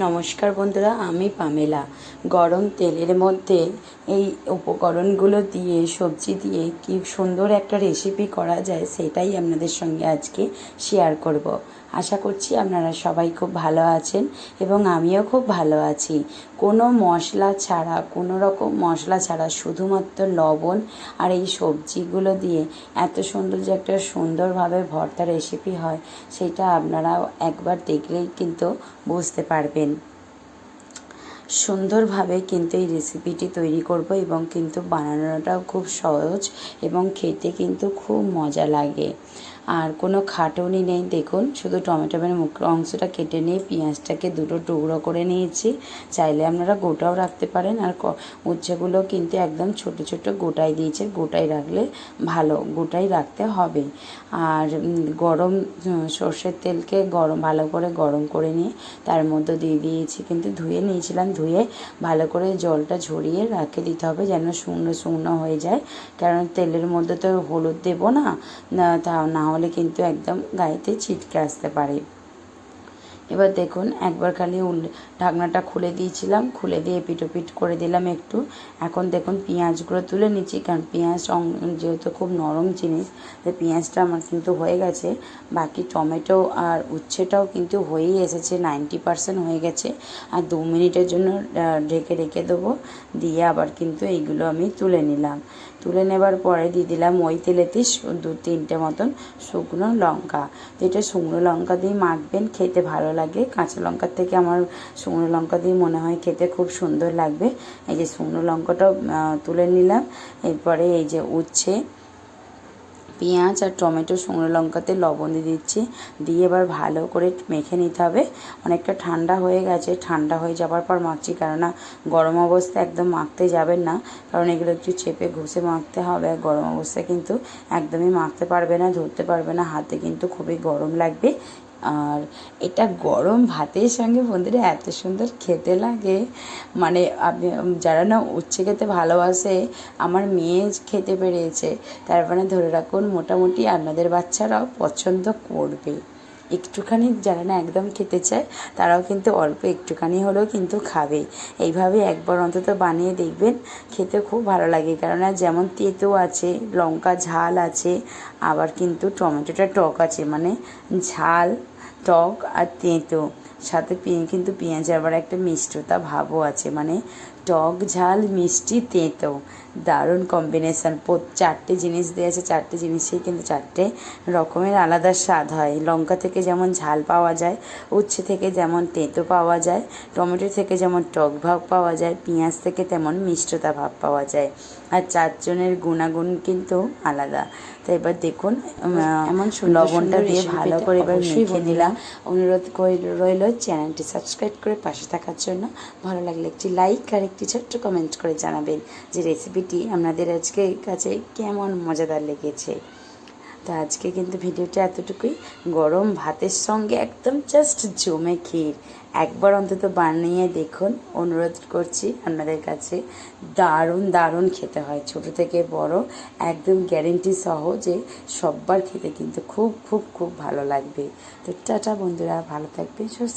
নমস্কার বন্ধুরা, আমি পামেলা। গরম তেলের মধ্যে এই উপকরণগুলো দিয়ে, সবজি দিয়ে কি সুন্দর একটা রেসিপি করা যায় সেটাই আপনাদের সঙ্গে আজকে শেয়ার করব। আশা করছি আপনারা সবাই খুব ভালো আছেন এবং আমিও খুব ভালো আছি। কোনো মশলা ছাড়া, কোনো রকম মশলা ছাড়া শুধুমাত্র লবণ আর এই সবজিগুলো দিয়ে এত সুন্দর যে একটা সুন্দরভাবে ভর্তা রেসিপি হয়, সেটা আপনারাও একবার দেখলেই কিন্তু বুঝতে পারবেন। সুন্দরভাবে কিন্তু এই রেসিপিটি তৈরি করব এবং কিন্তু বানানোটাও খুব সহজ এবং খেতে কিন্তু খুব মজা লাগে। আর কোনো খাটুনি নেই। দেখুন, শুধু টমেটোমের মুখ অংশটা কেটে নিয়ে পেঁয়াজটাকে দুটো টুকরো করে নিয়েছি। চাইলে আপনারা গোটাও রাখতে পারেন। আর উচ্ছেগুলো কিন্তু একদম ছোট ছোট গোটাই দিয়েছে। গোটাই রাখলে ভালো, গোটাই রাখতে হবে। আর গরম সর্ষের তেলকে ভালো করে গরম করে নিয়ে তার মধ্যে দিয়ে দিয়েছি, কিন্তু ধুয়ে নিয়েছিলাম। ধুয়ে ভালো করে জলটা ঝরিয়ে রেখে দিতে হবে যেন শুকনো শুকনো হয়ে যায়, কারণ তেলের মধ্যে তো হলুদ দেবো না, তা না হলে কিন্তু একদম গায়েতে ছিটকে আসতে পারে। এবার দেখুন, একবার খালি ঢাকনাটা খুলে দিয়েছিলাম, খুলে দিয়ে পিটোপিট করে দিলাম একটু। এখন দেখুন পেঁয়াজগুলো তুলে নিচ্ছি, কারণ পেঁয়াজ যেহেতু খুব নরম জিনিস, তো পেঁয়াজটা আমার কিন্তু হয়ে গেছে। বাকি টমেটো আর উচ্ছেটাও কিন্তু হয়েই এসেছে, 90% হয়ে গেছে। আর 2 মিনিটের জন্য ঢেকে রেখে দেবো। দিয়ে আবার কিন্তু এইগুলো আমি তুলে নিলাম। তুলে নেবার পরে দিয়ে দিলাম ওই তেলেতে 2-3টে মতন শুকনো লঙ্কা। তো এটা শুকনো লঙ্কা দিয়ে মাখবেন, খেতে ভালো লাগে। কাঁচা লঙ্কার থেকে আমার শুকনো লঙ্কা দিয়ে মনে হয় খেতে খুব সুন্দর লাগবে। এই যে শুকনো লঙ্কাটাও তুলে নিলাম। এরপরে এই যে উচ্ছে, পেঁয়াজ আর টমেটো শুকনো লঙ্কাতে লবণ দিয়ে দিচ্ছি। দিয়ে এবার ভালো করে মেখে নিতে হবে। অনেকটা ঠান্ডা হয়ে গেছে, ঠান্ডা হয়ে যাবার পর মাখছি, কেননা গরম অবস্থায় একদম মাখতে যাবেন না, কারণ এগুলো একটু চেপে ঘষে মাখতে হবে। গরম অবস্থায় কিন্তু একদমই মাখতে পারবে না, ধরতে পারবে না, হাতে কিন্তু খুবই গরম লাগবে। আর এটা গরম ভাতের সঙ্গে বন্ধুরা এত সুন্দর খেতে লাগে, মানে আপনি যারা না উচ্ছে খেতে ভালোবাসে, আমার মেয়ে খেতে পেরেছে, তার মানে ধরে রাখুন মোটামুটি আপনাদের বাচ্চারাও পছন্দ করবে। একটুখানি যারা না একদম খেতে চায়, তারাও কিন্তু অল্প একটুখানি হলেও কিন্তু খাবে। এইভাবে একবার অন্তত বানিয়ে দেখবেন, খেতে খুব ভালো লাগে। কেননা যেমন তেতো আছে, লঙ্কা ঝাল আছে, আবার কিন্তু টমেটোটা টক আছে, মানে ঝাল, টক আর তেঁতো, সাথে কিন্তু পেঁয়াজে আবার একটা মিষ্টতা ভাবও আছে, মানে টক, ঝাল, মিষ্টি, তেঁতো, দারুণ কম্বিনেশান। 4টে জিনিস দিয়েছে, 4টে জিনিসেই কিন্তু 4টে রকমের আলাদা স্বাদ হয়। লঙ্কা থেকে যেমন ঝাল পাওয়া যায়, উচ্ছে থেকে যেমন তেঁতো পাওয়া যায়, টমেটো থেকে যেমন টক ভাব পাওয়া যায়, পেঁয়াজ থেকে তেমন মিষ্টতা ভাব পাওয়া যায়। আর 4জনের গুণাগুণ কিন্তু আলাদা। তো এবার দেখুন, এমন লবণটা দিয়ে ভালো করে এবার মেখে নিলাম। অনুরোধ রইল চ্যানেলটি সাবস্ক্রাইব করে পাশে থাকার জন্য। ভালো লাগলে একটি লাইক আর একটি ছোট্ট কমেন্ট করে জানাবেন যে রেসিপিটি আপনাদের আজকে কাছে কেমন মজাদার লেগেছে। তো আজকে কিন্তু ভিডিওটা এতটুকুই। গরম ভাতের সঙ্গে একদম জাস্ট জমে ক্ষীর। একবার অন্তত বানিয়ে দেখুন, অনুরোধ করছি আপনাদের কাছে। দারুণ দারুণ খেতে হয়, ছোট থেকে বড়, একদম গ্যারেন্টি সহ যে সববার খেতে কিন্তু খুব খুব খুব ভালো লাগবে। তো টাটা বন্ধুরা, ভালো থাকবেন, সুস্থ